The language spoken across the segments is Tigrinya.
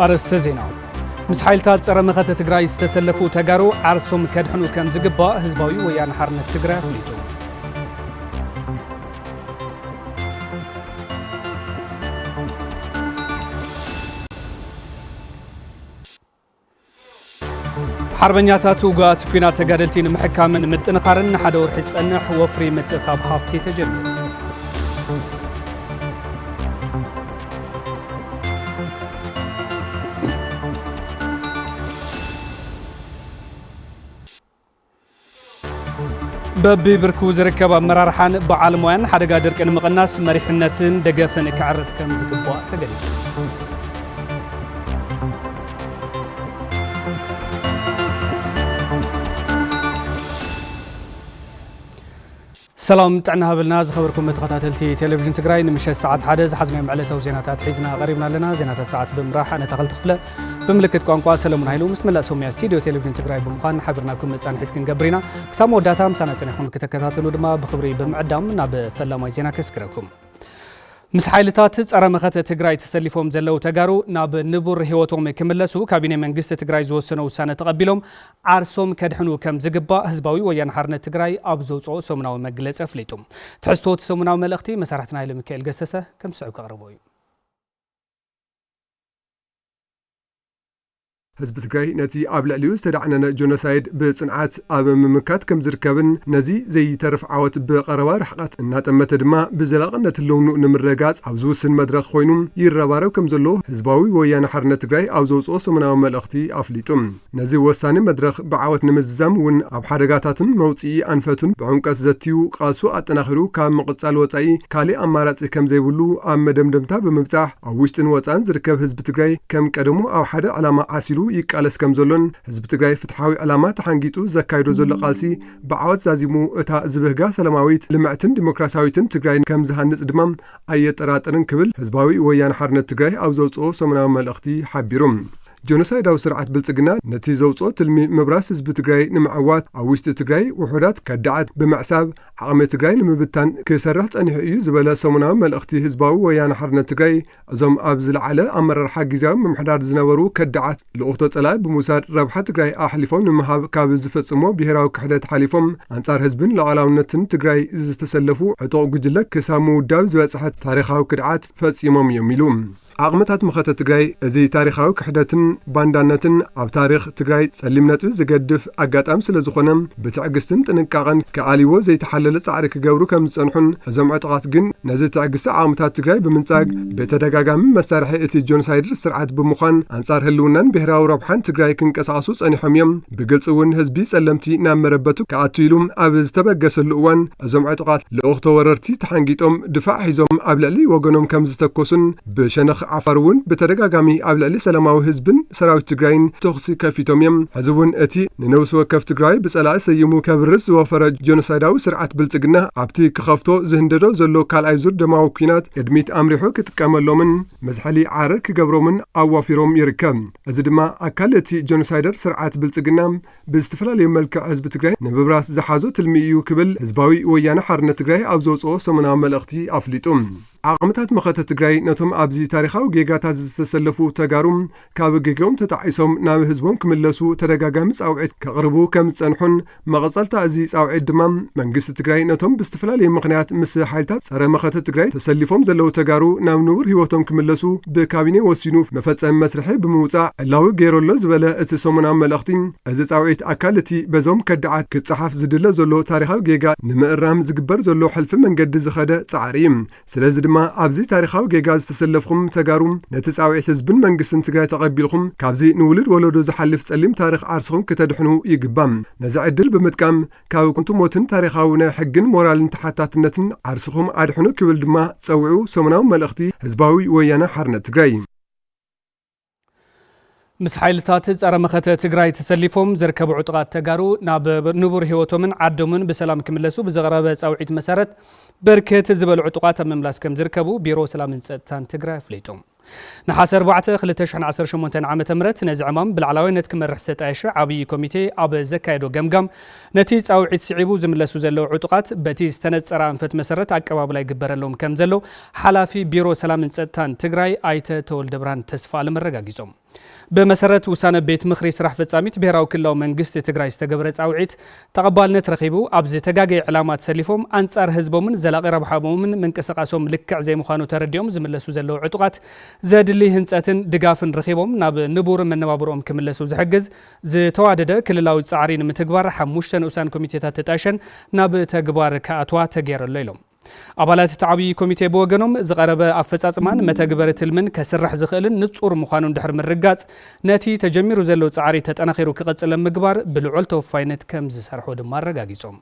أرس زيناو مسحيلتات صرا مخت تግራይ ዝተሰለፉ ተጋሩ ዓርሶም ከድሕኑ ከም ዝግባእ ህዝባዊ ወያነ ሓርነት ትግራይ አፍሊጡ ሓርበኛታት ውጋት ኩናት ተጋደልቲ ንምሕካምን ምጥንኻርን ሓደ ወርሒ ዝጸንሕ ወፍሪ ምጥኻብ ሃፍቲ ተጀሚሩ በብብርኩ ዝርከባ መራርሓን በዓል ሞያን ሓደጋ ድርቅን ምቕናስ መሪሕነትን ደገፈን ክዓርፍ ከም ዝግባእ ተገሊጹ ሰላም ጥዕና ሃብልና ዝኸበርኩም ተኸታተልቲ ቴሌቪዥን ትግራይ ንምሸት ሰዓት 1 ዝሓዝናዮም ዕለታዊ ዜናታት ሒዝና ቀሪብና ኣለና ዜናታት ሰዓት ብምራሕ ኣነ ተኸልቲ ክፍለ ብምልክት ቋንቋ ሰለሙን ሃይሉ ምስ መላእ ሶምያ ስቱዲዮ ቴሌቪዥን ትግራይ ብምዃን ሓቢርናኩም መጻንሒት ክንገብር ኢና ክሳብ መወዳእታ ምሳና ፀኒሕኩም ክትከታተሉ ድማ ብኽብሪ ብምዕዳም ናብ ፈላማይ ዜና ከስክረኩም ምስ ሓይልታት ጸረ መኸተ ትግራይ ተሰሊፎም ዘለው ተጋሩ ናብ ንቡር ህይወቶም ክምለሱ ካቢኔ መንግስቲ ትግራይ ዝወሰነ ውሳነ ተቐቢሎም ዓርሶም ከድሕኑ ከም ዝግባእ ህዝባዊ ወያነ ሓርነት ትግራይ ኣብ ዘውፅኦ ሰሙናዊ መግለፂ ኣፍሊጡ ትሕዝቶ ሰሙናዊ መልእኽቲ መሰረትና ሃይለ ሚካኤል ገሰሰ ከም ስዑ ከቕርቦ እዩ ህዝብ ትግራይ ነቲ ኣብ ልዕሊኡ ዝተዳዕነነ ጆኖሳይድ ብጽንዓት ኣብ ምምካት ከም ዝርከብን ነዚ ዘይተርፍ ዓወት ብቐረባ ርሕቐት እናጠመተ ድማ ብዘላቕነት ህልውኑ ንምርጋጽ ኣብ ዝውስን መድረኽ ኮይኑ ይረባረብ ከም ዘሎ ህዝባዊ ወያነ ሓርነት ትግራይ ኣብ ዘውፅኦ ሰሙናዊ መልእኽቲ ኣፍሊጡ ነዚ ወሳኒ መድረኽ ብዓወት ንምዝዛም እውን ኣብ ሓደጋታትን መውፅኢ ኣንፈቱን ብዕምቀት ዘትዩ ቃልሱ ኣጠናኺሩ ካብ ምቕጻል ወጻኢ ካሊእ ኣማራጺ ከም ዘይብሉ ኣብ መደምደምታ ብምብጻሕ ኣብ ውሽጥን ወጻን ዝርከብ ህዝቢ ትግራይ ከም ቀደሙ ኣብ ሓደ ዕላማ ዓሲሉ ይቃለስ ከም ዘሎን ህዝቢ ትግራይ ፍትሓዊ ዕላማ ተሓንጊጡ ዘካይዶ ዘሎ ቃልሲ ብዓወት ዛዚሙ እታ ዝበህጋ ሰላማዊት ልምዕትን ዲሞክራሲያዊትን ትግራይ ከም ዝሃንጽ ድማ ኣየጠራጠርን ክብል ህዝባዊ ወያነ ሓርነት ትግራይ ኣብ ዘውፅኦ ሰሙናዊ መልእኽቲ ሓቢሩ ጆኖሳይዳዊ ስርዓት ብልጽግና ነቲ ዘውፅኦ ትልሚ ምብራስ ህዝቢ ትግራይ ንምዕዋት ኣብ ውሽጢ ትግራይ ውሑዳት ከዳዓት ብምዕሳብ ዓቕሚ ትግራይ ንምብታን ክሰርሕ ጸኒሑ እዩ ዝበለ ሰሙናዊ መልእኽቲ ህዝባዊ ወያነ ሓርነት ትግራይ እዞም ኣብ ዝለዓለ ኣመራርሓ ጊዜያዊ ምምሕዳር ዝነበሩ ከዳዓት ልኡኽቶ ጸላይ ብምውሳድ ረብሓ ትግራይ ኣሕሊፎም ንምሃብ ካብ ዝፈጽሞ ብሄራዊ ክሕደት ሓሊፎም ኣንጻር ህዝብን ሉዓላውነትን ትግራይ ዝተሰለፉ ዕጡቕ ጉጅለ ክሳብ ምውዳብ ዝበጽሐ ታሪኻዊ ክድዓት ፈጺሞም እዮም ኢሉ ዓቕምታት መኸተ ትግራይ እዚ ታሪኻዊ ክሕደትን ባንዳነትን ኣብ ታሪኽ ትግራይ ጸሊም ነጥቢ ዝገድፍ ኣጋጣሚ ስለ ዝኾነ ብትዕግስትን ጥንቃቐን ከኣሊዎ ዘይተሓለለ ጻዕሪ ክገብሩ ከም ዝጸንሑን እዞም ዕጡቓት ግን ነዚ ትዕግስቲ ዓቕምታት ትግራይ ብምንጻግ ብተደጋጋሚ መሳርሒ እቲ ጆኖሳይድ ስርዓት ብምዃን ኣንጻር ህልውናን ብሄራዊ ረብሓን ትግራይ ክንቀሳቐሱ ጸኒሖም እዮም ብግልፂ እውን ህዝቢ ጸለምቲ ናብ መረበቱ ከኣቱ ኢሉ ኣብ ዝተበገሰሉ እዋን እዞም ዕጡቓት ልኡኽቶ ወረርቲ ተሓንጊጦም ድፋዕ ሒዞም ኣብ ልዕሊ ወገኖም ከም ዝተኮሱን ብሸነኽ ዓፋር እውን ብተደጋጋሚ ኣብ ልዕሊ ሰላማዊ ህዝብን ሰራዊት ትግራይን ተኽሲ ከፊቶም እዮም ሕዚ እውን እቲ ንነብሲ ወከፍ ትግራይ ብጸላኢ ሰይሙ ከብርስ ዝወፈረ ጆኖሳይዳዊ ስርዓት ብልጽግና ኣብቲ ክኸፍቶ ዝህንደዶ ዘሎ ካልኣይ ዙር ደማዊ ኩናት ቅድሚት ኣምሪሑ ክጥቀመሎምን መዝሐሊ ዓረር ክገብሮምን ኣዋፊሮም ይርከብ እዚ ድማ ኣካል እቲ ጆኖሳይደር ስርዓት ብልጽግና ብዝተፈላለዩ መልክዕ ህዝቢ ትግራይ ንምብራስ ዝሓዞ ትልሚ እዩ ክብል ህዝባዊ ወያነ ሓርነት ትግራይ ኣብ ዘውፅኦ ሰሙናዊ መልእኽቲ ኣፍሊጡ ዓቕምታት መኸተ ትግራይ ነቶም ኣብዚ ታሪኻዊ ጌጋታት ዝተሰለፉ ተጋሩ ካብ ጌጋኦም ተጣዒሶም ናብ ህዝቦም ክምለሱ ተደጋጋሚ ጻውዒት ከቕርቡ ከም ዝጸንሑን መቐጸልታ እዚ ጻውዒት ድማ መንግስቲ ትግራይ ነቶም ብዝተፈላለዩ ምኽንያት ምስ ሓይልታት ጸረ መኸተ ትግራይ ተሰሊፎም ዘለው ተጋሩ ናብ ንቡር ህይወቶም ክምለሱ ብካቢኔ ወሲኑ መፈጸሚ መስርሒ ብምውጻእ ዕላዊ ገይረሎ ዝበለ እቲ ሰሙናዊ መልእኽቲ እዚ ጻውዒት ኣካል እቲ በዞም ከዳዓት ክጸሓፍ ዝድለ ዘሎ ታሪኻዊ ጌጋ ንምእራም ዝግበር ዘሎ ሕልፊ መንገዲ ዝኸደ ጻዕሪ እዩ ስለዚ ድማ ኣብዚ ታሪኻዊ ጌጋ ዝተሰለፍኩም ተጋሩ ነቲ ጻውዒት ህዝብን መንግስትን ትግራይ ተቐቢልኩም ካብዚ ንውልድ ወለዶ ዝሓልፍ ጸሊም ታሪኽ ዓርስኹም ክትድሕኑ ይግባም ነዚ ዕድል ብምጥቃም ካብ ኩንቱሞትን ታሪኻዊ ናይ ሕግን ሞራልን ተሓታትነትን ዓርስኹም ኣድሕኑ ክብል ድማ ጸውዑ ሰሙናዊ መልእኽቲ ህዝባዊ ወያነ ሓርነት ትግራይ ምስ ሓይልታት ጸረ መኸተ ትግራይ ተሰሊፎም ዝርከቡ ዕጡቓት ተጋሩ ናብ ንቡር ህይወቶምን ዓዶምን ብሰላም ክምለሱ ብዘቕረበ ጻውዒት መሰረት በርከት ዝበሉ ዕጡቓት ኣብ ምምላስ ከም ዝርከቡ ቢሮ ሰላምን ጸጥታን ትግራይ ኣፍሊጡ نحاس 4 2018 عام تمرت نزعمام بالعلاوينت كمرح ستايش عبي كوميتي اب زكايدو جمجم نتي صاوعيت سعيبو زملسو زلو عطقات بتي استنصر انفت مسرت عقباب لا يغبرلهم كم زلو حلافي بيرو سلام ጸጥታን ትግራይ አይተ ተወልደ ብርሃን ተስፋ ለመረጋግጾም بمسرت وسانة بيت مخري سرح فتصاميت بهراو كلاو منجست تجري استجبرت أوعيت تقبل نترخيبو أبز تجاجي علامات سلفهم أنصار حزبهم زلاقي ربحهم من كسقاسهم لك زي مخانو ترديهم زملسو زلو عطقات زاد اللي هنساتن دقافن رخيبهم ناب نبور من نوابرهم كملسو زحجز ز توادده كل لاو صعرين متجبر حموشتن وسان كوميتيات تتاشن ناب تجبر كأتوا تجير الليلهم أبالات تعبي كوميتي بوغنوم زغربة أفتصاصمان متجبرت المن كسرح زخلن نصور مخانون دحر من رجات ناتي تجمير زلو صعري تتأنخيرو كقصل مجبر بالعول توفاينت كمز سرحو دمار رجاجيسوم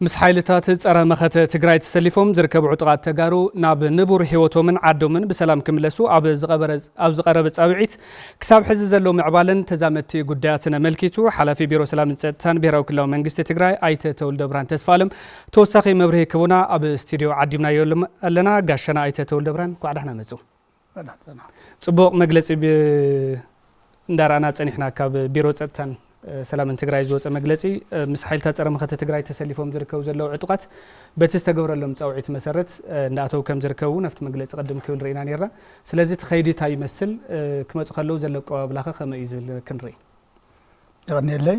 مس حيلتات صرا مخته تግራይ ተሰሊፎም ዝርከቡ ዕጡቃት ተጋሩ ናብ ንቡር ህይወቶምን ዓዶምን በሰላም ክምለሱ ኣብ ዝቀረበ ጻውዒት ክሳብ ሕዚ ዘሎ ምዕባለን ተዛመቲ ጉዳያትን መልኪቱ ሓላፊ ቢሮ ሰላም ጸጥታን ብሄራዊ ክልላዊ መንግስቲ ትግራይ ኣይተ ተወልደ ብርሃን ተስፋለም ተወሳኺ መብርሂ ክቡና ኣብ ስቱዲዮ ዓዲምናዮ ኣለና ጋሸና ኣይተ ተወልደ ብርሃን ቋዕዳሕና መጹ ጽቡቕ መግለጺ እንዳራና ጸኒሕና ካብ ቢሮ ጸጥታን سلام تجري زوج مجلسي مسحيل تزرع مخته تجري تسلفهم زركوا زلوا عتقات بتستجبر لهم توعيت مسرت نأتوا كم زركوا نفط مجلس قدم كل رينا نيرة سلازت خيدي تاي مسل كما تخلوا زلوا بلاخ خما يزول كنري يعني اللي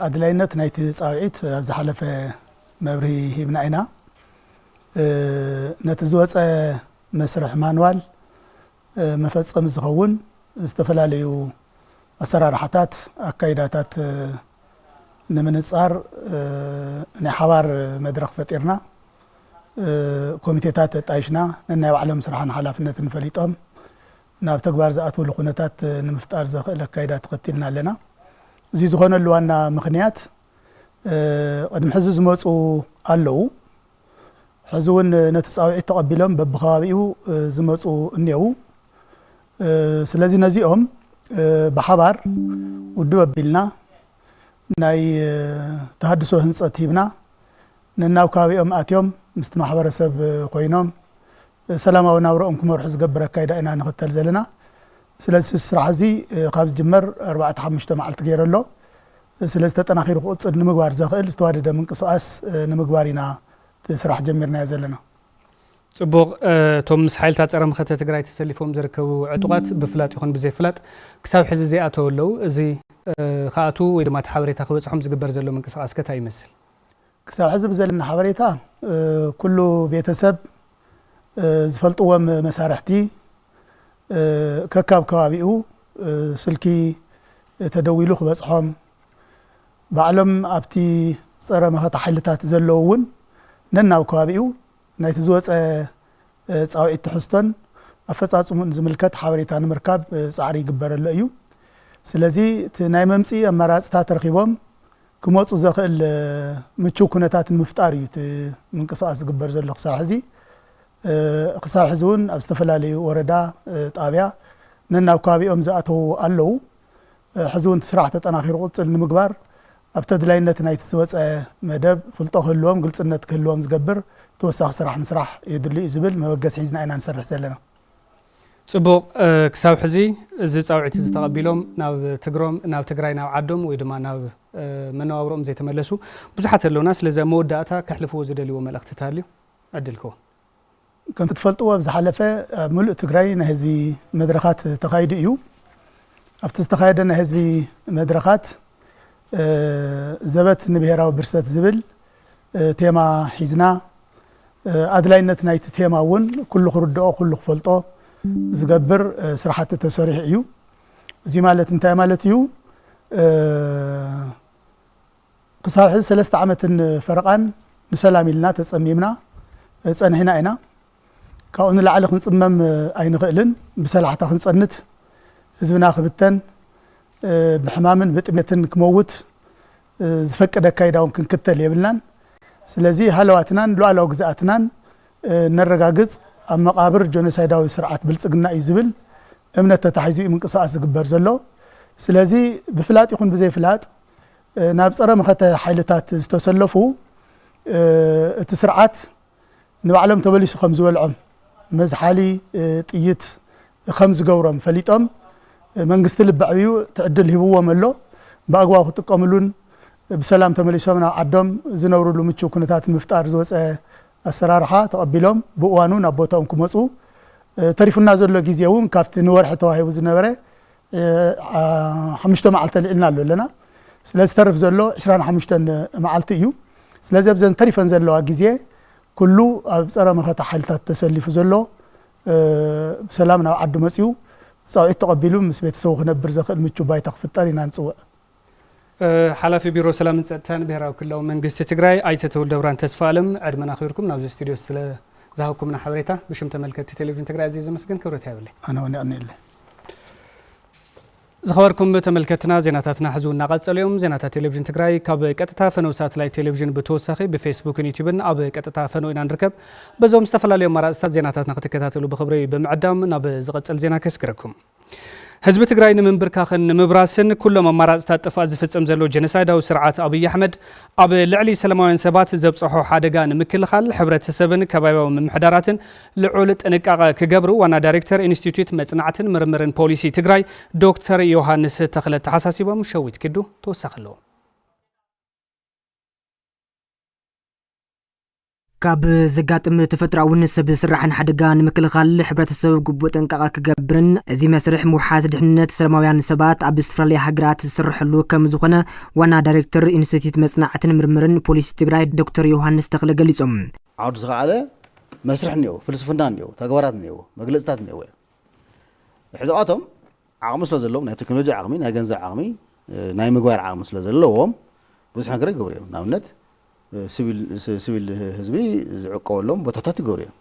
أدلينت نيت توعيت زحلف مبري بنعنا نتزوج مسرح مانوال مفصل مزخون استفلاليو أسرار حتات أكيداتات نمنصار نحوار مدرخ فتيرنا كوميتيتات تعيشنا لأن يعلم صراحة حلافنا نفليتهم ناب تكبر زاتو لقناتات نمفتار زخل أكيدات قتلنا لنا زي زخون اللي وانا مخنيات قد محزز موصو قالو حزون نتساوي تقبلهم ببخابيو زموصو النيو سلازي نزيهم بحبار ودوا بيلنا ناي تحدثو هنصت هبنا نناو كاويهم آتيهم مست محبر سب قوينهم سلامة وناورهم كمور حز قبرة كايدا إنا نختل زلنا سلاسي السرعزي قابز جمر 4-5 معلت غير اللو سلاسي تتناخير قوص نمقوار زاخل استوادد من قصاص نمقوارينا تسرح جمرنا زلنا صبوغ توم مسحيل تاصرا مخته تግራይ ተሰሊፎም ዝርከቡ ዕጡቃት ብፍላጥ ይኹን ብዘይ ፍላጥ ክሳብ ሕዚ ዘይኣተው ኣለው እዚ ካኣቱ ወይ ድማ ሓበሬታ ክበፅሖም ዝግበር ዘሎ ምንቅስቃስ ከታ ይመስል ክሳብ ሕዚ ብዘለና ሓበሬታ ኩሉ ቤተሰብ ዝፈልጥዎም መሳርሕቲ ከካብ ከባቢኡ ስልኪ ተደዊሉ ክበፅሖም ባዕሎም ኣብቲ ፀረ መኸታ ሓይልታት ዘለውውን ነናብ ከባቢኡ نايت زوج صاوعيت تحستن أفصاصمون زملكت حواريتا نمركب صعري جبر الليو سلازي تناي ممسي أمراض تاترخيبهم كموت وزاخل متشو كنتات المفتاري من قصاص جبر زل قصاع حزي قصاع حزون أبستفلالي وردا طابع ننا وكابي أمزاتو اللو حزون تشرعت أناخير قص المقبر أبتدلينة نايت زوج مدب فلطه اللوم قلت إنت كلهم زجبر توسع صراح مسرح يدلي زبل ما بقى حزنا إنا نسرح زلنا صبوق كساو حزي زي صاوعتي تقبلهم ناو تجرم ناو تجري ناو عدم ويدما ناو مناورهم زي تملسوا بزحت له ناس لذا موداتا كحلفوا زدلي وملأخت تالي عدلكو كنت تفلطوا بزحلفة ملء تجري نهزبي مدرخات تقايد إيو أفتستقايد نهزبي مدرخات زبت نبهرا وبرسات زبل تيما حزنا أدلاينت نايت تيما ون كل خردو كل خفلطو زقبر سرحات تسريح إيو زي مالت انتهى مالت إيو قصاح 3 عامات فرقان نسلامي لنا تسميمنا تسنحنا اينا كون لعلق نصمم اين خئلن بسلعه خنصنت حزبنا خبتن بحمامن بطمتن كموت زفقد كايداون كنكتل يبلان سلازي حلواتنا لوالو غزاتنا نرغاغص مقابر جونوسايداوي سرعات بلصقنا يزبل امنت تحيزي منقصاص غبر زلو سلازي بفلاط يكون بزي فلاط ناب صره مخته حيلتات استسلفو تسرعات نبعلم تبليس خمس والعم مزحالي طيت خمس جورم فليتم من قست البعيو تعدل هو ملو باقوا تقاملون بسلام تمليسونا عدم زنورو له مچو كنتات مفتار زوص اسرارها تقبلهم بوانون ابوتهم كمصو تريفنا زلو غيزيوم كافت نورح توهيو زنبره 5 معلت لنا لنا سلاز ترف زلو 25 معلت يو سلاز بزن تريفن زلو غيزيه كله ابصرا مخته حالتات تسلف زلو بسلامنا عد مصيو صايت تقبلوا مس بيتسو خنبر زخل مچو باي تخفطرينا نصوع حلافي بيرو سلام نصتان بهراو كلو منغست تግራይ አይተ ተወልደ ብራን ተስፋለም አድመና ኸይርኩም ናብዚ ስቱዲዮ ስለ ዛሃኩምና ሐበሬታ ብሽም ተመልከት ቴሌቪዥን ትግራይ አዚ ዘመስገን ክብረት ያብለይ አና ወኒ አንለ ዝኸበርኩም ተመልከትና ዜናታትና ሕዙና ቀጸልዮም ዜናታት ቴሌቪዥን ትግራይ ካብ ቀጥታ ፈነው ሳተላይት ቴሌቪዥን ብተወሳኺ በፌስቡክን ዩቲዩብን ኣብ ቀጥታ ፈነው ኢና ንርከብ በዞም ዝተፈላልዩ ማራጽታት ዜናታትና ክትከታተሉ ብኽብሪ ብምዕዳም ናብ ዝቀጸል ዜና ከስክረኩም ህዝብ ትግራይ ንምንብርካኸን ንምብራስን ኩሎም አማራጽታት ጥፋት ዝፍጽም ዘሎ ጀነሳይዳዊ ስርዓት አብይ አሕመድ ኣብ ልዕሊ ሰላማውያን ሰባት ዘብጽሖ ሓደጋ ንምክልኻል ሕብረተሰብን ከባቢያዊ ምምሕዳራትን ልዑል ጥንቃቐ ክገብሩ ዋና ዳይሬክተር ኢንስቲትዩት መጽናዕትን ምርምርን ፖሊሲ ትግራይ ዶክተር ዮሐንስ ተኽለ ተሓሳሲቦም ሸዊት ክዱ ተወሳኸሎ ካብ ዘጋጥም ተፈጥራውን ሰብ ስራሕን ሓደጋ ንምክልኻል ሕብረተሰብ ግቡእ ጥንቃቐ ክገብርን እዚ መስርሕ ምውሓዝ ድሕንነት ሰላማውያን ሰባት ኣብ ዝተፈላለዩ ሃገራት ዝስርሕሉ ከም ዝኾነ ዋና ዳይሬክተር ኢንስቲትዩት መጽናዕትን ምርምርን ፖሊሲ ትግራይ ዶክተር ዮሐንስ ተኽለ ገሊጾም ዓውድ ዝኸኣለ መስርሕ እንየው ፍልስፍና እንየው ተግባራት እንየው መግለጽታት እንየው ሕዝኣቶም ዓቕሚ ስለ ዘለዎም ናይ ቴክኖሎጂ ዓቕሚ ናይ ገንዘብ ዓቕሚ ናይ ምግባር ዓቕሚ ስለ ዘለዎም ብዙሕ ነገር ይገብሩ እዮም ንኣብነት ሲቪል ህዝቢ ዝዕቀበሎም ቦታታት ይገብሩ እዮም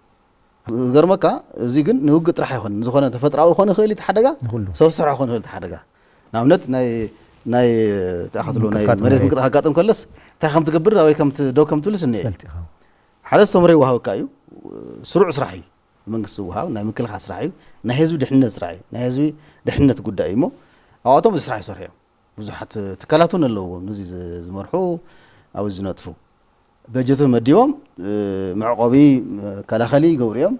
ገርመካ እዚ ግን ንውግእ ጥራሕ ይኹን ዝኾነ ተፈጥራዊ ኾነ ኽእል ተሓደጋ ሰብ ስራሕ ኾነ ኽእል ተሓደጋ ንኣብነት ናይ ተኣኸትሎ ናይ መሬት ምቅጣዕ ካጋጥም ከለስ እንታይ ከም ትገብር ወይ ከም ደው ከም ትብልስ እንየ ሓደ ሰምረ ይወሃበካ እዩ ስሩዕ ስራሕ እዩ መንግስቲ ዝወሃብ ናይ ምክልኻል ስራሕ እዩ ናይ ህዝቢ ድሕንነት ስራሕ እዩ ናይ ህዝቢ ድሕንነት ጉዳይ እዩ እሞ ኣብኣቶም እዚ ስራሕ ይሰርሑ እዮም ብዙሓት ትካላት እውን ኣለዎም ነዚ ዝመርሑ ኣብዚ ዝነጥፉ በጀቱ መዲቦም መዕቆቢ ከላኸሊ ይገብሩዮም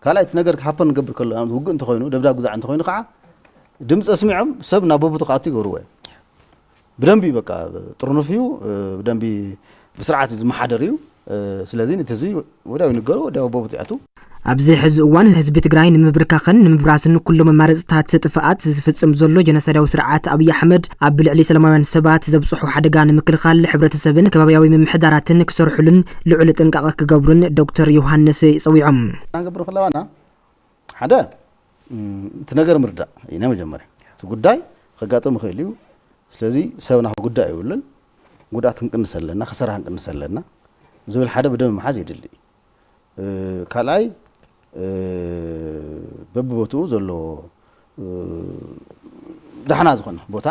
ካልኣይቲ ነገር ሃፐን ንገብር ከሎ ውግእ እንተኾይኑ ደብዳብ ግዛዕ እንተኾይኑ ከዓ ድምፂ ኣስሚዖም ሰብ ናብ ቦቦቱ ክኣቱ ይገብርዎ ብደንቢ በቃ ጥርኑፍ እዩ ብደንቢ ብስርዓት ዝመሓደር እዩ ስለዚ ነቲ ህዝቢ ወዲያው ይንገሮ ወዲያው ቦቦቱ ይኣቱ ኣብዚ ሕዚ እዋን ህዝቢ ትግራይ ንምብርካኸን ንምብራስን ኩሎም አማራጽታት ጥፋኣት ዝፍጽም ዘሎ ጀነሳይዳዊ ስርዓት አብይ አሕመድ ኣብ ልዕሊ ሰላማውያን ሰባት ዘብጽሑ ሓደጋ ንምክልኻል ሕብረተሰብን ከባቢያዊ ምምሕዳራትን ክሰርሑልን ልዑል ጥንቃቐ ክገብሩን ዶክተር ዮሐንስ ይጸዊዖም ናገብሩ ከለዋና ሓደ እቲ ነገር ምርዳእ ኢና መጀመርያ እቲ ጉዳይ ከጋጥም ይኽእል እዩ ስለዚ ሰብና ጉዳይ ይውልን ጉዳት ክንቅንስ ኣለና ክሰራ ክንቅንስ ኣለና ዝብል ሓደ በደንብ መሓዝ ይድሊ ካልኣይ በብቦትኡ ዘሎ ደሕና ዝኾነ ቦታ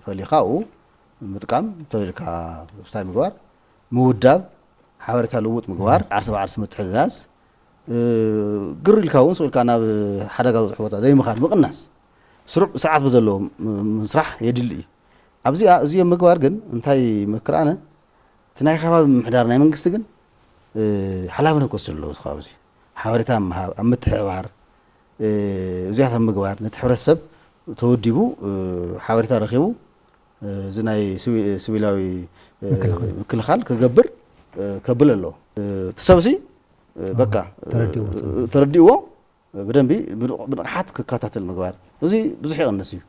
ፈሊኻኡ ምጥቃም ተልካ ስታይ ምግባር ምውዳብ ሓበሬታ ልውጥ ምግባር ዓርሰ በዓርሰ ምትሕዝዛዝ ግር ኢልካ እውን ስእልካ ናብ ሓደጋ ዝበፅሑ ቦታ ዘይምኻድ ምቕናስ ስርዓት በዘለዎ ምስራሕ የድሊ እዩ ኣብዚኣ እዚኦም ምግባር ግን እንታይ መክር ኣነ እቲ ናይ ከባቢ ምምሕዳር ናይ መንግስቲ ግን ሓላፍነት ክወስድ ኣለዎ እዚ ከባቢ ሓበሬታ ምሃብ ኣብ ምትሕብባር እዚኣቶም ምግባር ነቲ ሕብረተሰብ ተወዲቡ ሓበሬታ ረኺቡ እዚ ናይ ሲቪላዊ ምክልኻል ክገብር ከብል ኣለዎ እቲ ሰብሲ በቃ ተረዲእዎ ብደንቢ ብንቕሓት ክከታተል ምግባር እዚ ብዙሕ ይቕንስ እዩ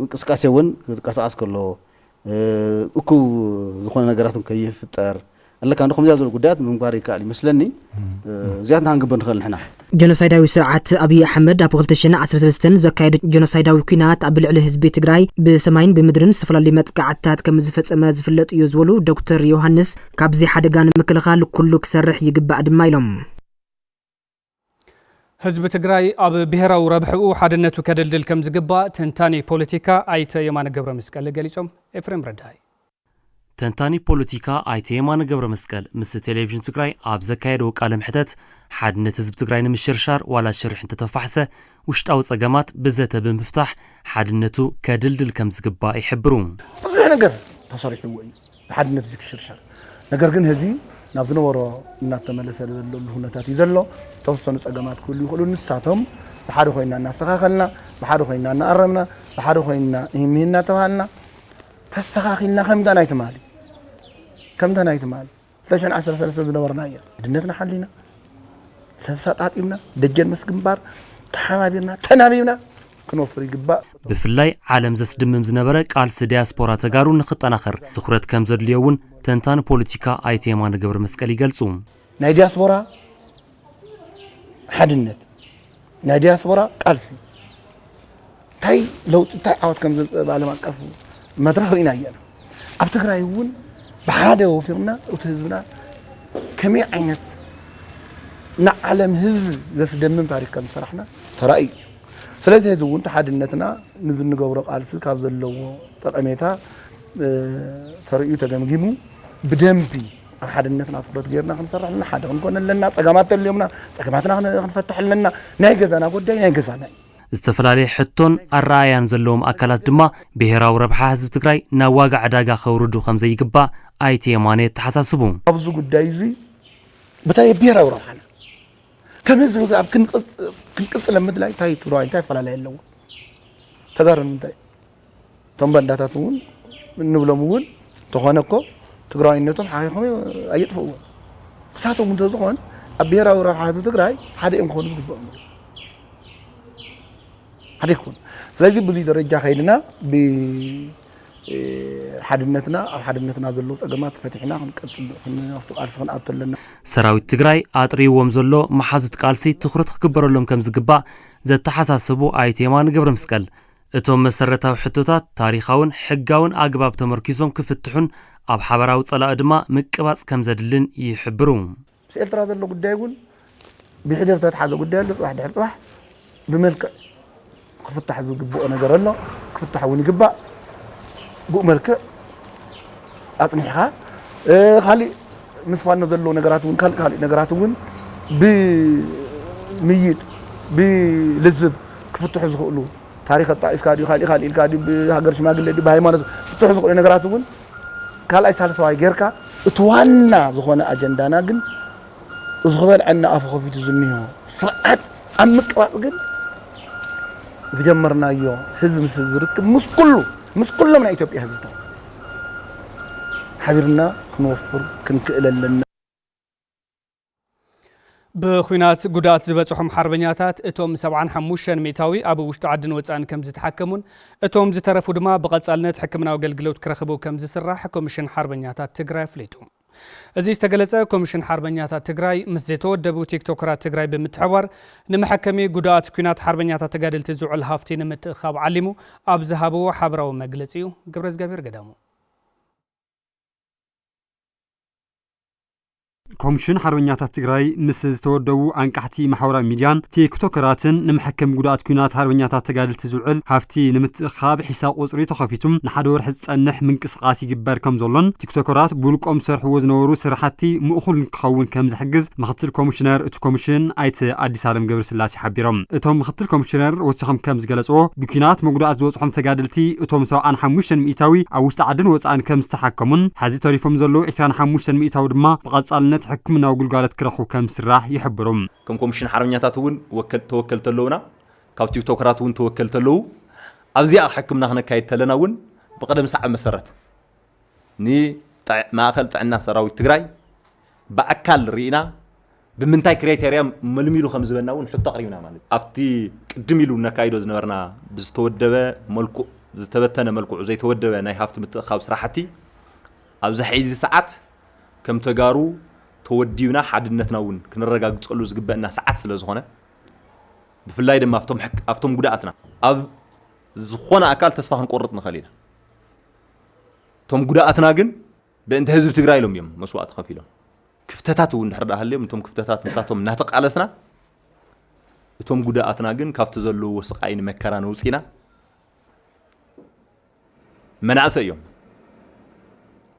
እንቅስቃሴ እውን ክትንቀሳቐስ ከሎ እኩብ ዝኾነ ነገራትን ከይፍጠር ኣለካ እንደ ከምዚኣ ዘሎ ጉዳያት ምግባር ይከኣል ይመስለኒ እዚኣትና ክንግበር ንኽእል ንሕና ጀኖሳይዳዊ ስርዓት አብይ አሕመድ ኣብ 2013 ዘካየደ ጀኖሳይዳዊ ኩናት ኣብ ልዕሊ ህዝቢ ትግራይ ብሰማይን ብምድርን ዝተፈላለዩ መጥቃዕትታት ከም ዝፈጸመ ዝፍለጥ እዩ ዝበሉ ዶክተር ዮሐንስ ካብዚ ሓደጋ ንምክልኻል ኩሉ ክሰርሕ ይግባእ ድማ ኢሎም ህዝቢ ትግራይ ኣብ ብሔራዊ ረብሕኡ ሓድነቱ ከደልድል ከም ዝግባእ ተንታኒ ፖለቲካ ኣይተ የማነ ገብረ መስቀል ገሊጾም ኤፍሬም ረዳይ ተንታኒ ፖለቲካ ኣይተ የማነ ገብረ መስቀል ምስ ቴሌቪዥን ትግራይ ኣብ ዘካየደው ቃለ ምሕተት ሓድነት ህዝቢ ትግራይ ንምሽርሻር ዋላ ሽርሕ እንተተፋሕሰ ውሽጣዊ ጸገማት ብዘተ ብምፍታሕ ሓድነቱ ከድልድል ከም ዝግባእ ይሕብሩ ብዙሕ ነገር ተሰሪሕዎ እዩ ሓድነት ዝክሽርሻር ነገር ግን ህዚ ናብ ዝነበሮ እናተመለሰ ዘሎ ሁነታት እዩ ዘሎ ተወሰኑ ፀገማት ኩሉ ይኽእሉ ንሳቶም ብሓደ ኮይና እናስተኻኸልና ብሓደ ኮይና እናኣረምና ብሓደ ኮይና ይህና ተባሃልና ተስተኻኺልና ከምታ ናይ ትማሊ 2013 ዝነበርና እያ ድነትና ሓሊና ተሰጣጢምና ደጀን መስግንባር ተሓባቢርና ተናቢብና ክንወፍር ይግባእ ብፍላይ ዓለም ዘስድምም ዝነበረ ቃልሲ ዲያስፖራ ተጋሩ ንኽጠናኸር ትኩረት ከም ዘድልዮ እውን ተንታኒ ፖለቲካ ኣይተ የማነ ገብረ መስቀል ይገልጹ ናይ ዲያስፖራ ሓድነት ናይ ዲያስፖራ ቃልሲ ታይ ለውጥ ታይ ዓወት ከም ዘንፀብ ዓለም አቀፍ መድረኽ ኢና እያና ኣብ ትግራይ እውን ብሓደ ወፊርና እቲ ህዝብና ከመይ ዓይነት ንዓለም ህዝብ ዘስደምም ታሪክ ከም ሰራሕና ተራእዩ ስለዚህ ህዝብ እውን ተሓድነትና ንዝንገብሮ ቃልሲ ካብ ዘለዎ ጠቐሜታ ተርእዩ ተገምጊሙ ብደንቢ ኣብ ሓድነትና ትኩረት ጌርና ክንሰርሕ ኣለና ሓደ ክንኮን ኣለና ፀገማት ኣለዮምና ፀገማትና ክንፈትሕ ኣለና ናይ ገዛና ጉዳይ ናይ ገዛና ዝተፈላለዩ ሕቶን ኣረኣያን ዘለዎም ኣካላት ድማ ብሄራዊ ረብሓ ህዝቢ ትግራይ ናብ ዋጋ ዕዳጋ ከውርዱ ከም ዘይግባእ ኣይተ የማነ ተሓሳስቡ ኣብዚ ጉዳይ እዚ በታይ ብሄራዊ ረብሓና ከም ህዝቢ ኣብ ክንቅፅል ምድላይ ታይ ትግራይ እንታይ ፈላላይ ኣለዎ ተጋርን እንታይ ቶም ባንዳታት እውን እንብሎም እውን ተኾነ እኮ ትግራይነቶም ሓቂቆም ኣይጥፍእዎ ክሳቶም እንተዝኾን ኣብ ብሄራዊ ረብሓ ህዝቢ ትግራይ ሓደ እዮም ክኾኑ ዝግብኦም ሓደ ይኩን ስለዚህ ብዙ ደረጃ ከይድና ሓድነትና ኣብ ሓድነትና ዘሎ ፀገማት ፈቲሕና ክንቀፅል ክንወፍቱ ቃልሲ ክንኣቱ ኣለና ሰራዊት ትግራይ ኣጥሪዎም ዘሎ መሓዙት ቃልሲ ትኩረት ክግበረሎም ከም ዝግባእ ዘተሓሳስቡ ኣይተ የማነ ገብረ መስቀል እቶም መሰረታዊ ሕቶታት ታሪኻውን ሕጋውን ኣግባብ ተመርኪዞም ክፍትሑን ኣብ ሓበራዊ ፀላእ ድማ ምቅባፅ ከም ዘድልን ይሕብሩ ኤርትራ ዘሎ ጉዳይ እውን ብሕደር ተተሓዘ ጉዳይ ኣሎ ፅባሕ ድሕሪ ፅባሕ ብመልክዕ ክፍታሕ ዝግብኦ ነገር ኣሎ ክፍታሕ እውን ይግባእ ብኡ መልክዕ ኣፅኒሕኻ ካሊእ ምስፋኖ ዘለዎ ነገራት እውን ካልእ ነገራት እውን ብምይጥ ብልዝብ ክፍትሑ ዝኽእሉ ታሪክ ኣጣቂስካ ድዩ ካሊእ ኢልካ ድዩ ብሃገር ሽማግለ ድዩ ብሃይማኖት ክፍትሑ ዝኽእሉ ነገራት እውን ካልኣይ ሳልሰዋይ ጌርካ እቲ ዋና ዝኾነ ኣጀንዳና ግን እዚ ክበልዐና ኣፉ ከፊቱ ዝኒሆ ስርዓት ኣብ ምቅባፅ ግን ዝጀመርናዮ ህዝቢ ምስ ዝርክብ ምስ ኩሎም ናይ ኢትዮጵያ ህዝብታት ሓቢርና ክንወፍር ክንክእል ኣለና ብኹናት ጉዳት ዝበፅሖም ሓርበኛታት እቶም 75 ሚእታዊ ኣብ ውሽጢ ዓድን ወፃእን ከም ዝተሓከሙን እቶም ዝተረፉ ድማ ብቐጻልነት ሕክምናዊ ኣገልግሎት ክረኽቡ ከም ዝስራሕ ኮሚሽን ሓርበኛታት ትግራይ ኣፍሊጡ እዚ ዝተገለጸ ኮሚሽን ሓርበኛታት ትግራይ ምስ ዝተወደቡ ቲክቶከራት ትግራይ ብምትሕዋር ንመሐከሚ ጉዳት ኩናት ሓርበኛታት ተጋደልቲ ዝውዕል ሃፍቲ ንምትእኻብ ዓሊሙ ኣብ ዝሃብዎ ሓበራዊ መግለጺ እዩ ግብረ እግዚአብሔር ገዳሙ ኮሚሽን ሓርበኛታት ትግራይ ምስ ዝተወደቡ አንቃሕቲ ማሕበራዊ ሚድያን ቲክቶከራትን ንምሐከም ጉዳት ኩናት ሓርበኛታት ተጋደልቲ ዝውዕል ሃፍቲ ንምትእኻብ ሒሳብ ቁፅሪ ተኸፊቱም ንሓደ ወርሒ ዝጸንሕ ምንቅስቓስ ይግበር ከም ዘሎን ቲክቶከራት ብውልቆም ዝሰርሕዎ ዝነበሩ ስራሕቲ ምእኹል ክኸውን ከም ዝሕግዝ ምክትል ኮሚሽነር እቲ ኮሚሽን ኣይተ ኣዲስ ዓለም ገብረስላሴ ሓቢሮም እቶም ምክትል ኮሚሽነር ወሲኾም ከም ዝገለጽዎ ብኩናት መጉዳት ዝበፅሖም ተጋደልቲ እቶም 75 ሚእታዊ ኣብ ውሽጢ ዓድን ወፃእን ከም ዝተሓከሙን ሓዚ ተሪፎም ዘለዉ 25 ሚእታዊ ድማ ብቐጻልነት حكمنا وقول قالت كرخو كم سراح يحبرهم كم كومشن حرمياتات ون توكلت لونا كاو تيكتوكرات ون توكلت لو ابزي حكمنا هنا كايت لنا ون بقدم ساعه مسرت ني ما اخلت عنا سراوي تግራይ باكل رينا بمنتاي كريتيريا ملميلو خمس بنا ون حط تقريبا ማለት افتي قدم يلو نكايدو زنبرنا بزتودبه ملكو زتبتنه ملكو زي تودبه ناي هافت متخاب سراحتي ابز حيزي ساعات كم تجارو توديونا حدنتنا ون كنرجعقلو زغبنا ساعات ስለዝኾነ بفلاي دم افتم ጉዳአትና ኣብ ዝኾነ ኣካል ተስፋ ክንቆርጥ ንኸሊና ቶም ጉዳአትና ግን በእንተ ህዝብ ትግራይ ኢሎም እዮም መስዋዕት ከፊሎም ክፍተታት ውን ድሕር ዳሃልዮም እቶም ክፍተታት ንሳቶም እናተቃለስና እቶም ጉዳአትና ግን ካብቲ ዘለዎ ስቃይን መከራን ውፂና መናእሰ እዮም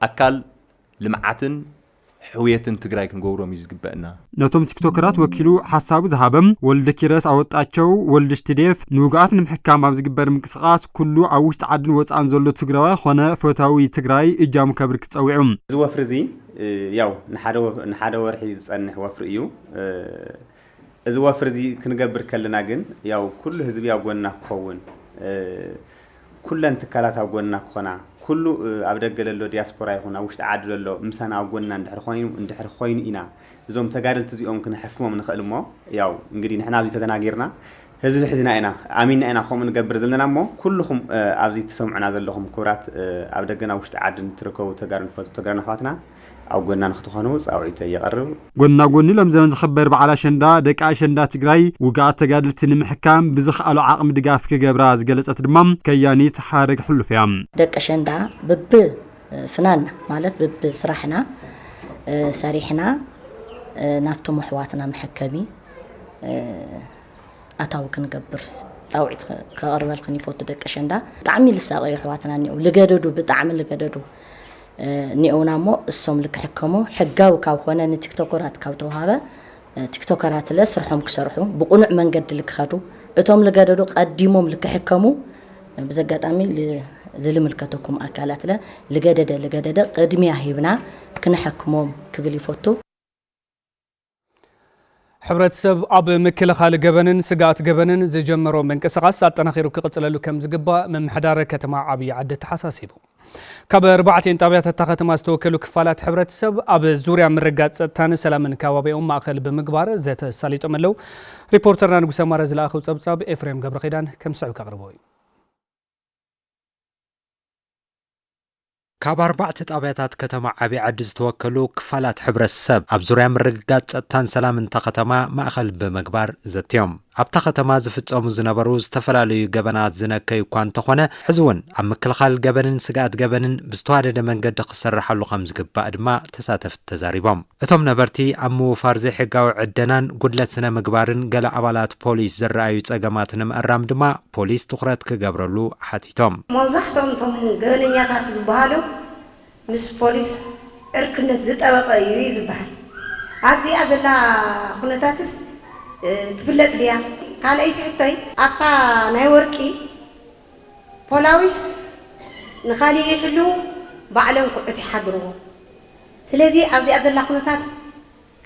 ኣካል ልምዓትን حويتن تግራይ ክንገብሮም ይዝግበና ነቶም ቲክቶከራት ወኪሉ ሐሳቡ ዝሃበም ወልደ ኪረስ አወጣቸው ወልደ ሽትዴፍ ንውጋት ንምሕካም ኣብ ዝግበር ምንቅስቃስ ኩሉ ኣብ ውሽጢ ዓድን ወፃእን ዘሎ ትግራዋይ ኾነ ፈታዊ ትግራይ እጃሙ ከብር ክጸውዑም ዝወፍርዚ ያው ንሓደ ወርሒ ዝጸንሕ ወፍሪ እዩ እዚ ወፍሪ እዚ ክንገብር ከለና ግን ያው ኩሉ ህዝቢ ያው ጎና ክኸውን ኩለን ትካላት ኣብ ጎና ክኾና ኩሉ ኣብ ደገ ዘሎ ዲያስፖራ ይኹን ኣብ ውሽጢ ዓዲ ዘሎ ምሳና ኣብ ጎና እንድሕር ኮይኑ ኢና እዞም ተጋደልቲ እዚኦም ክንሕክሞም ንኽእል እሞ ያው እንግዲህ ንሕና ኣብዚ ተተናጊርና ህዝቢ ሕዝና ኢና ኣሚንና ኢና ከምኡ ንገብር ዘለና እሞ ኩልኩም ኣብዚ ትሰምዑና ዘለኹም ክብራት ኣብ ደገና ውሽጢ ዓዲ እንትርከቡ ተጋርን ኣሕዋትና ኣብ ጎና ንክትኾኑ ፃውዒተ የቐርብ ጎና ጎኒ ሎም ዘመን ዝኽበር በዓል ኣሸንዳ ደቂ ኣሸንዳ ትግራይ ውግኣት ተጋድልቲ ንምሕካም ብዝኽኣሉ ዓቕሚ ድጋፍ ክገብራ ዝገለጸት ድማ ከያኒት ሓረግ ሕሉፍ እያ ደቂ ኣሸንዳ ብብ ፍናና ማለት ብብ ስራሕና ሰሪሕና ናፍቶም ኣሕዋትና መሐከሚ ኣታው ክንገብር ፃውዒት ከቕርበልክን ይፈቱ ደቂ ኣሸንዳ ብጣዕሚ ልሳቀዩ ኣሕዋትና እኒአው ልገደዱ ብጣዕሚ ልገደዱ ኒኦና ሞ እሶም ልክሕከሙ ሕጋዊ ካብ ኮነ ንቲክቶከራት ካብ ተዋሃበ ቲክቶከራት ለስርሖም ክሰርሑ ብቁኑዕ መንገዲ ልክኸዱ እቶም ልገደዱ ቀዲሞም ልክሕከሙ ብዘጋጣሚ ልልምልከተኩም ኣካላት ልገደደ ቅድሚያ ሂብና ክንሕክሞም ክብል ይፈቱ ሕብረተሰብ ኣብ ምክልኻል ገበንን ስጋት ገበንን ዝጀመሮ መንቀሳቐስ ኣጠናኺሩ ክቕጽለሉ ከም ዝግባእ መምሕዳር ከተማ ዓብዪ ዓዲ ተሓሳሲቡ ካብ 4 ጣብያታት ከተማ ዝተወከሉ ክፋላት ሕብረተሰብ ኣብ ዙርያ ምርጋጽ ጸጥታን ሰላምን ከባቢኦም ማእኸል ብምግባር ዘተሳሊጦም ኣለው ሪፖርተርና ንጉሰ ማረ ዝለኣኸው ጸብጻብ ኤፍሬም ገብረኺዳን ከም ስዑ ከቕርቦ ካብ 4 ጣብያታት ከተማ ዓብዪ ዓዲ ዝተወከሉ ክፋላት ሕብረተሰብ ኣብ ዙርያ ምርግጋጽ ጸጥታን ሰላምን ከተማ ማእኸል ብምግባር ዘትዮም ኣብታ ከተማ ዝፍጸሙ ዝነበሩ ዝተፈላለዩ ገበናት ዝነከዩ እኳ እንተኾነ ሕዚ እውን ኣብ ምክልኻል ገበንን ስጋት ገበንን ብዝተዋደደ መንገዲ ክሰርሓሉ ከም ዝግባእ ድማ ተሳተፍቲ ተዛሪቦም እቶም ነበርቲ ኣብ ምውፋር ዘይሕጋዊ ዕደናን ጉድለት ስነ ምግባርን ገለ ኣባላት ፖሊስ ዝረኣዩ ጸገማት ንምእራም ድማ ፖሊስ ትኹረት ክገብረሉ ሓቲቶም መብዛሕትኦም እቶም ገበነኛታት ዝበሃሉ ምስ ፖሊስ ዕርክነት ዝጠበቐ እዩ ዝበሃል ኣብዚኣ ዘላ ኩነታትስ ትፍለጥ ድያ ካልአይቲ ሕቶይ ኣፍታ ናይ ወርቂ ፖላዊስ ንኻሊእ ይሕሉ ባዕሎም ኩዕት ይሓድርዎ ስለዚ ኣብዚኣ ዘላ ኩነታት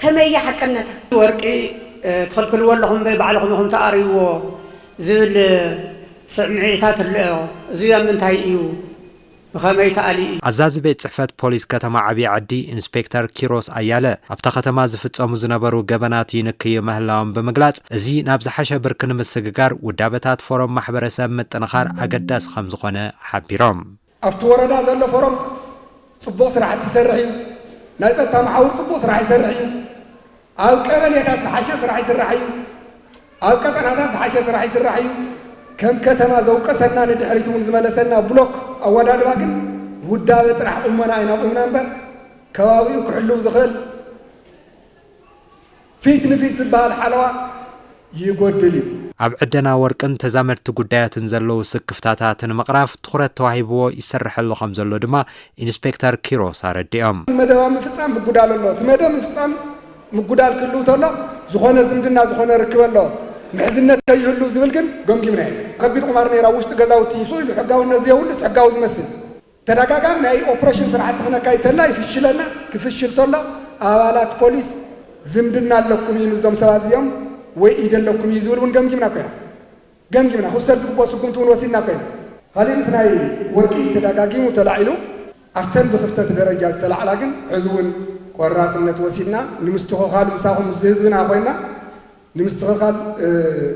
ከመይ ሓቀነታ ወርቂ ትኽልክልዎ ኣለኹም ባዕልኹም ኢኹም ተኣርይዎ ዝብል ስምዒታት ኣለዎ እዚ ኣብ ምንታይ እዩ بخمي تالي عزاز بيت صحفت بوليس كتما عبي عدي انسبكتر كيروس اياله ابتا ختما زفصمو زنبرو غبنات ينكي مهلاون بمغلاص ازي نابز حشه بركن مسغغار ودابتات فورم محبرسب متنخار اگداس خمزخونه حبيروم افت وردا زلو فورم صبو سرعت يسرحيو ناس تا محاور صبو سرع يسرحيو او قبليات حشه سرع يسرحيو او قطنات حشه سرع يسرحيو كم كتما زوقسنا ندحريتون زملسنا بلوك اوداد باكن وداوي طرح امنا اينا قمنا نبر كواويو كحلو زخل فيت نفيت زبال حلوه يغدلي اب عدنا ورقن تزامرت ጉዳያትን ዘለው ስክፍታታትን መቅራፍ ትኩረት ተዋሂብዎ ይሰርሐሉ ከም ዘሎ ድማ ኢንስፔክተር ኪሮስ አረዲኦም መደባ መፍጻም ምጉዳለሎ ተመደብ መፍጻም ምጉዳል ክሉ ተሎ ዝኾነ ዝምድና ዝኾነ ርክበሎ محزنة كيهلو زبلكن قمجي منين كبير عمر نيرا وشت جزاوتي سوي بحجاو الناس يقولس حجاو زمسل تراجع من أي أوبريشن سرعة هنا كاي تلا يفشلنا كفشل تلا آلات بوليس زمدنا لكم ينزم سوازيهم وإيد لكم يزولون قمجي منا خسر زبوا سكون تون وسيلنا كنا هذه مثل هاي وركي تراجع متلاعلو أفتن بخفتة درجة استلع لكن عزون قرارات النتوسيلنا نمستخال مساهم زيزنا أخوينا نمستخال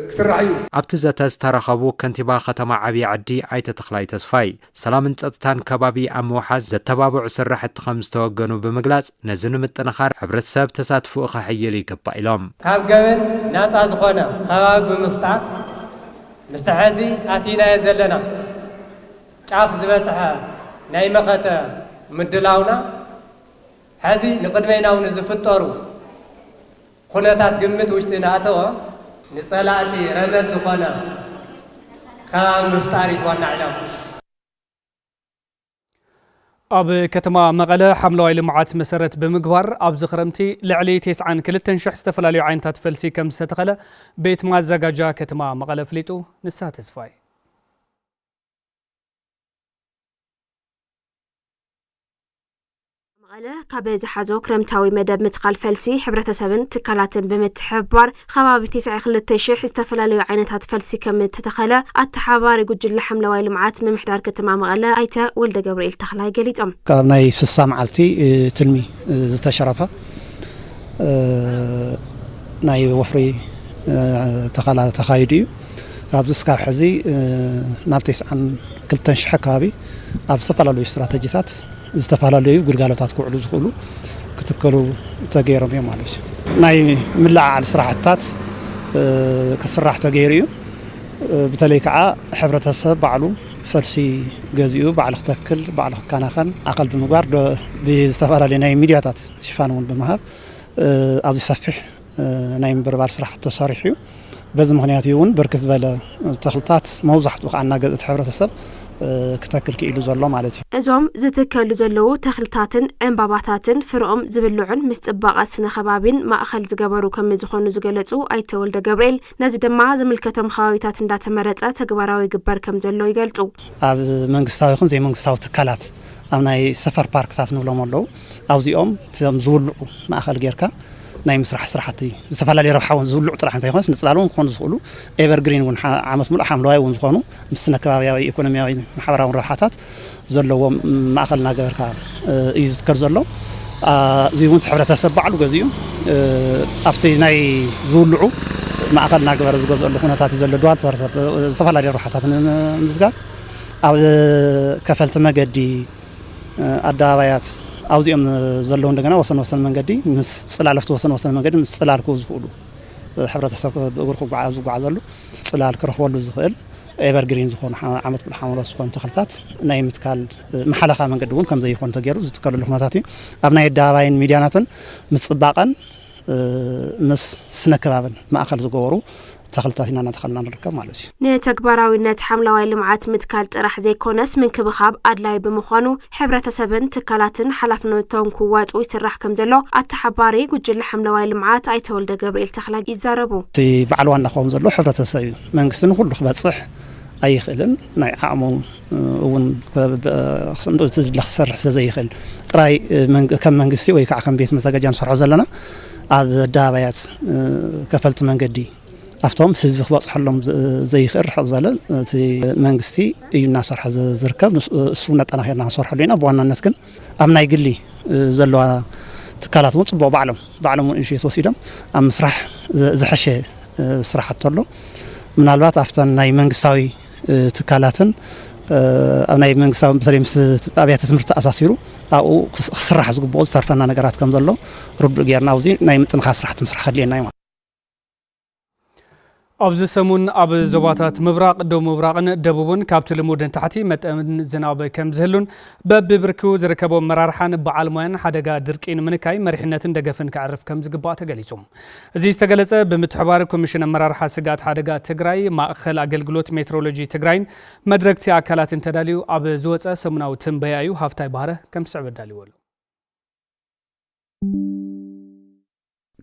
كسرعيو ابتزتز ترخبو كنتبا ختما عبي عدي عيت تخلاي تسفاي سلام تصطتان كبابي اموحز زتبابع سرحت خمس توغنو بمغلاص نزن متنخار حبرتسب تساتفو خحيلي كبايلوم كاب جبن ناس ازخونه خباب بمفتار مستحزي اتينا يزلنا ጫፍ ዝበጽሐ ናይ መኸተ ምድላውና حزي نقدميناون ዝፍጠሩ ኩነታት ግምት ውሽጥ ናተው ንጸላእቲ ረመት ዝኾነ ካብ ምፍጣሪት ዋና ዕላማ ኣብ ከተማ መቐለ ሓምለዋይ ልምዓት መሰረት ብምግባር ኣብ ዝኽረምቲ ልዕሊ 92,000 ዝተፈላለዩ ዓይነታት ፈልሲ ከም ዝተተኸለ ቤት ማዘጋጃ ከተማ መቐለ ፍሊጡ ንሳ ተስፋይ መቀለ ካብ ዝሓዞ ክረምታዊ መደብ ምትኻል ፈልሲ ሕብረተሰብን ትካላትን ብምትሕብባር ከባቢ 92,000 ዝተፈላለዩ ዓይነታት ፈልሲ ከም ተተኸለ ኣተሓባሪ ጉጅለ ሓምለዋይ ልምዓት ምምሕዳር ከተማ መቀለ ኣይተ ወልደ ገብርኤል ተኽላይ ገሊጾም ካብ ናይ 60 መዓልቲ ትልሚ ዝተሸረፈ ናይ ወፍሪ ተኸላ ተኻይዱ እዩ ካብዚ ስካብ ሕዚ ናብ 92,000 ከባቢ ኣብ ዝተፈላለዩ ስትራቴጂታት ዝተፈላለዩ ግልጋሎታት ክውዕሉ ዝኽእሉ ክትከሉ ተገይሮም እዮም ማለት እዩ ናይ ምልዓል ስራሕታት ክስራሕ ተገይሩ እዩ በተለይ ከዓ ሕብረተሰብ ባዕሉ ፈልሲ ገዚኡ ባዕሉ ክተክል ባዕሉ ክከናኸን ኣቀል ብምግባር ብዝተፈላለዩ ናይ ሚድያታት ሽፋን እውን ብምሃብ ኣብዚ ሰፊሕ ናይ ምብርባር ስራሕ ተሰሪሑ እዩ በዚ ምክንያት እውን ብርክት ዝበለ ተኽልታት መውዛሕትኡ ከዓ እናገዘት ሕብረተሰብ ክተክል ክኢሉ ዘሎ ማለት እዩ እዞም ዝትከሉ ዘለው ተኽልታትን ዕምባባታትን ፍርኦም ዝብልዑን ምስ ጽባቐ ስነ ከባቢን ማእኸል ዝገበሩ ከም ዝኾኑ ዝገለጹ ኣይተ ወልደ ገብርኤል ነዚ ድማ ዝምልከቶም ከባቢታት እንዳተመረጸ ተግባራዊ ግበር ከም ዘሎ ይገልጹ ኣብ መንግስታዊ ይኹን ዘይመንግስታዊ ትካላት ኣብ ናይ ሰፈር ፓርክታት ንብሎም ኣለው ኣብዚኦም ዝውልዑ ማእኸል ጌርካ ናይ ምስራሕ ስራሕቲ ዝተፈላለዩ ረብሓውን ዝውልዑ ጥራሕ እንተይኮንስ ንጽላሎም ክኾኑ ዝኽእሉ ኤቨርግሪን እውን ዓመት ሙሉእ ሓምለዋይ እውን ዝኾኑ ምስ ስነ ከባቢያዊ ኢኮኖሚያዊ ማሕበራዊ ረብሓታት ዘለዎም ማእኸል እናገበርካ እዩ ዝትከል ዘሎ እዚ እውን ሕብረተሰብ ባዕሉ ገዚኡ ኣብቲ ናይ ዝውልዑ ማእኸል እናገበረ ዝገዝአሉ ኩነታት እዩ ዘሎ ድዋል ዝተፈላለዩ ረብሓታት ንምዝጋብ ኣብ ከፈልቲ መገዲ ኣደባባያት ኣብዚኦም ዘለዉ እንደገና ወሰን መንገዲ ምስ ጽላለፍቲ ወሰን መንገዲ ምስ ጽላል ክዝኽእሉ ሕብረተሰብ ብእግሩ ዝጓዓዘሉ ጽላል ክረኽበሉ ዝኽእል ኤቨርግሪን ዝኾኑ ዓመት ብሓመሎት ዝኾኑ ተኽልታት ናይ ምትካል መሓለኻ መንገዲ እውን ከም ዘይኮን ተገይሩ ዝትከለሉ ኩነታት እዩ ኣብ ናይ ኣደባባይን ሚድያናትን ምስ ጽባቐን ምስ ስነ ከባብን ማእኸል ዝገበሩ ተኽልታት ኢና እናተኸልና ንርከብ ማለት እዩ ንተግባራዊነት ሓምለዋይ ልምዓት ምትካል ጥራሕ ዘይኮነስ ምንክብኻብ ኣድላይ ብምዃኑ ሕብረተሰብን ትካላትን ሓላፍነቶም ክዋጡ ይስራሕ ከም ዘሎ ኣተሓባሪ ጉጅለ ሓምለዋይ ልምዓት ኣይተ ወልደ ገብርኤል ተኽላይ ይዛረቡ እቲ በዓል ዋና ክኸውን ዘሎ ሕብረተሰብ እዩ መንግስትን ኩሉ ክበፅሕ ኣይኽእልን ናይ ዓቕሙ እውን ክሰርሕ ስለዘይኽእል ጥራይ ከም መንግስቲ ወይ ከዓ ከም ቤት መዘጋጃ ንሰርሖ ዘለና ኣብ ኣደባባያት ከፈልቲ መንገዲ ኣብቶም ህዝቢ ክበፅሐሎም ዘይኽእል ርሕቕ ዝበለ እቲ መንግስቲ እዩ እናሰርሐ ዝርከብ እሱ ነጠናኺርና ክንሰርሐሉ ኢና ብዋናነት ግን ኣብ ናይ ግሊ ዘለዋ ትካላት እውን ፅቡቅ ባዕሎም ኢኒሽቲቭ ወሲዶም ኣብ ምስራሕ ዝሐሸ ስራሕቲ ኣሎ ምናልባት ኣብተን ናይ መንግስታዊ ትካላትን ኣብ ናይ መንግስታዊ በተለይ ምስ ኣብያተ ትምህርቲ ተኣሳሲሩ ኣብኡ ክስራሕ ዝግብኦ ዝተርፈና ነገራት ከም ዘሎ ርዱእ ጌርና ኣብዚ ናይ ምጥንኻር ስራሕቲ ምስራሕ ከድልየና እዩ ኣብዚ ሰሙን ኣብ ዞባታት ምብራቅ ደቡብ ምብራቅን ደቡብን ካብቲ ልሙድን ታሕቲ መጠን ዝናብ ከም ዝህሉን በብብርክው ዝርከቦም መራርሓን በዓል ሞያን ሓደጋ ድርቂን ምንካይ መሪሕነትን ደገፍን ክዓርፍ ከም ዝግባእ ተገሊጹ እዚ ዝተገለጸ ብምትሕባር ኮሚሽን ኣመራርሓ ስጋት ሓደጋ ትግራይ ማእኸል ኣገልግሎት ሜትሮሎጂ ትግራይን መድረክቲ ኣካላትን ተዳልዩ ኣብ ዝወፀ ሰሙናዊ ትንበያ እዩ ሃፍታይ ባህረ ከም ዝስዕብ ዳልይወሉ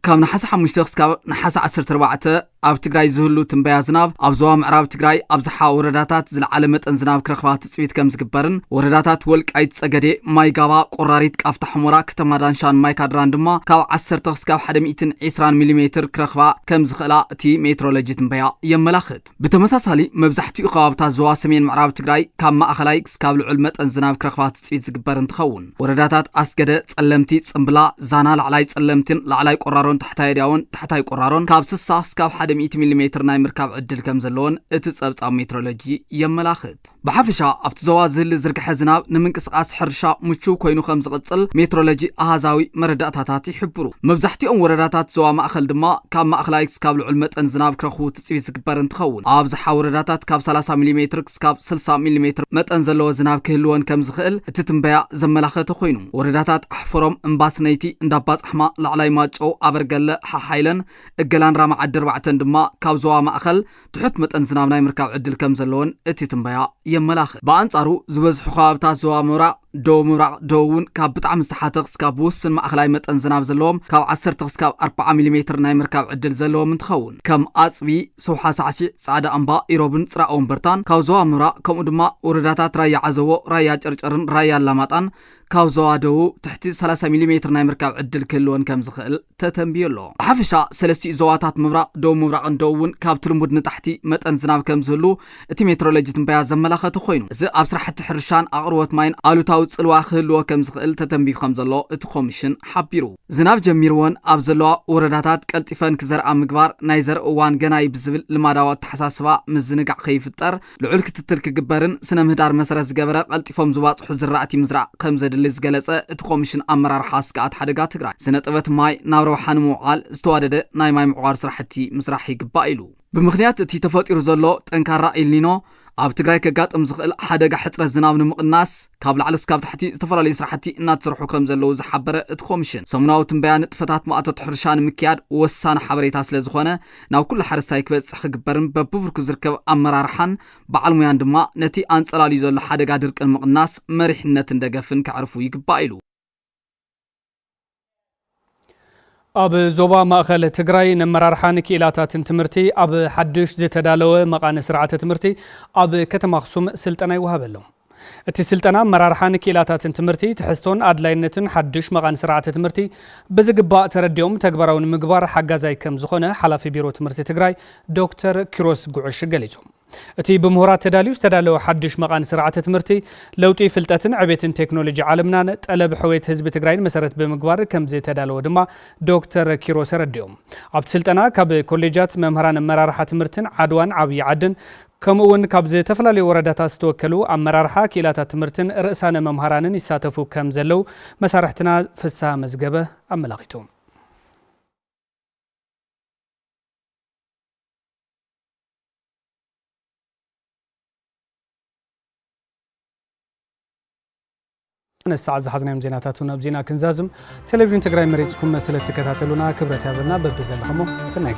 ካብ ናሓሳ 5 ክሳብ ናሓሳ 14 ኣብ ትግራይ ዝህሉ ትንበያ ዝናብ ኣብ ዞባ ምዕራብ ትግራይ ኣብዝሓ ወረዳታት ዝለዓለ መጠን ዝናብ ክረኽባ ትፅቢት ከም ዝግበርን ወረዳታት ወልቃይት ፀገዴ ማይጋባ ቆራሪት ቃፍታ ሕሞራ ከተማ ዳንሻን ማይካድራን ድማ ካብ 10 ክሳብ 120 ሚሊ ሜትር ክረኽባ ከም ዝኽእላ እቲ ሜትሮሎጂ ትንበያ የመላኽት ብተመሳሳሊ መብዛሕትኡ ከባቢታት ዞባ ሰሜን ምዕራብ ትግራይ ካብ ማእኸላይ ክሳብ ልዑል መጠን ዝናብ ክረኽባ ትፅቢት ዝግበር እንትኸውን ወረዳታት ኣስገደ ጸለምቲ ጽምብላ ዛና ላዕላይ ጸለምትን ላዕላይ ቆራሮን ታሕታይ ቆራሮን ካብ 60 ክሳብ 100 ሚሊ ሜትር ናይ ምርካብ ዕድል ከም ዘለዎን እቲ ጸብጻብ ሜትሮሎጂ የመላኽት ብሓፈሻ ኣብቲ ዞባ ዝህሊ ዝርግሐ ዝናብ ንምንቅስቓስ ሕርሻ ምቹው ኮይኑ ከም ዝቕጽል ሜትሮሎጂ ኣሃዛዊ መረዳእታታት ይሕብሩ መብዛሕትኦም ወረዳታት ዞባ ማእኸል ድማ ካብ ማእኸላይ ክሳብ ልዑል መጠን ዝናብ ክረኽቡ ትፅቢት ዝግበር እንትኸውን ኣብዝሓ ወረዳታት ካብ 30 ሚሊ ሜትር ክሳብ 60 ሚሊ ሜትር መጠን ዘለዎ ዝናብ ክህልወን ከም ዝኽእል እቲ ትንበያ ዘመላኽተ ኮይኑ ወረዳታት ኣሕፈሮም እምባስነይቲ እንዳባፅሕማ ላዕላይ ማጮ ኣበርገለ ሓሓይለን እገላን ራማ ዓዲ 4 ድማ ካብ ዞባ ማእኸል ትሑት መጠን ዝናብ ናይ ምርካብ ዕድል ከም ዘለዎን እቲ ትንበያ የመላኽት በኣንጻሩ ዝበዝሑ ከባቢታት ዞባ ምብራቅ دو مراق دوون كاب بطعم استحاتق سكاب وسن مأخلاي متن زناب زلوم كاب 10 سكاب 4 ملم ناي مركاب عدل زلوم انتخون كم أصبي سوحا سعسي سعادة أنبا إيروبن سراؤون برتان كاو زوا مراق كم أدما ورداتات رايا عزوو رايا جرجرن رايا لاماتان كاو زوا دو تحت 3 ملم ناي مركاب عدل كلون كم زخل تتنبيلو حفشا سلسي زواتات مراق دو مراق دوون كاب ترمود نتحتي متن زناب كم زلو اتي مترولوجي تنبيا زملاخه تخوينو زي أبسرح تحرشان أغروت ماين آلوتاو تسلوا خلوا كم زخل تتنبيه خمزلو اتخومشن حبيرو زناب جميروان أبزلوا ورداتات كالتفان كزرع مقبار نايزر اوان جناي بزبل لماداوات تحساسبا مزنقع خيفتر لعلك تترك جبارن سنة مهدار مسرز جبرا قلتفهم زوات حزر رأتي مزرع قمزد اللي زقلصه اتخومشن أمرار حاسكات حدقات تقرأ سنة طبت ماي ناورو حنموعال استوادد ناي ماي معوار سرحتي مزرحي قبائلو بمخنيات تي تفاطير زلو تنكارا إلينو ኣብ ትግራይ ከጋጥም ዝኽእል ሓደጋ ሕጽረት ዝናብ ንምቕናስ ካብ ላዕሊ እስካብ ታሕቲ ዝተፈላለዩ ስራሕቲ እናተሰርሑ ከም ዘለዉ ዝሓበረ እቲ ኮሚሽን ሰሙናዊ ትንበያ ንጥፈታት ማእቶት ሕርሻ ንምክያድ ወሳኒ ሓበሬታ ስለ ዝኾነ ናብ ኩሉ ሓረስታይ ክበጽሕ ክግበርን በብብርኩ ዝርከብ ኣመራርሓን በዓል ሙያን ድማ ነቲ ኣንጸላልዩ ዘሎ ሓደጋ ድርቅን ምቕናስ መሪሕነትን ደገፍን ክዕርፉ ይግባእ ኢሉ أب زوبا مأخل تجراي نمرارحان كيلاتات تمرتي أب حدش زتدالوه مقان سرعة تمرتي أب كتم خصوم سلطنة وهبلهم السلطنة مرارحان كيلاتات تمرتي تحستون أدلاينتن حدش مقان سرعة تمرتي بزقباء ترديوم تكبرون مقبار حقا زي كم زخونة حلا في بيرو تمرتي تجراي دكتور كيروس قعش قليزهم اتي بمهورات تداليوس تدالو حدش مقان سرعة تمرتي لوطي فلتاتن عبيتن تكنولوجي عالمنا طلب حويت حزب تግራይ መሰረት በመግባር ከምዘ ተዳለው ድማ ዶክተር ኪሮስ ረዲኦም ኣብ ስልጠና ካብ ኮሌጃት መምህራን መራርሓ ትምርትን ዓድዋን ዓብይ ዓድን ከምኡውን ካብ ዝተፈላለዩ ወረዳታት ዝተወከሉ ኣመራርሓ ኪላታት ትምርትን ርእሳነ መምህራንን ይሳተፉ ከም ዘለው መሳርሕትና ፍሳ መዝገበ ኣመላኺቱ الساعة زحزنا زيناتنا بزينا كنزازم تلفزيون تجراي مريضكم مسألة تكتاتلونا كبرت هذا ببزل خمو سنة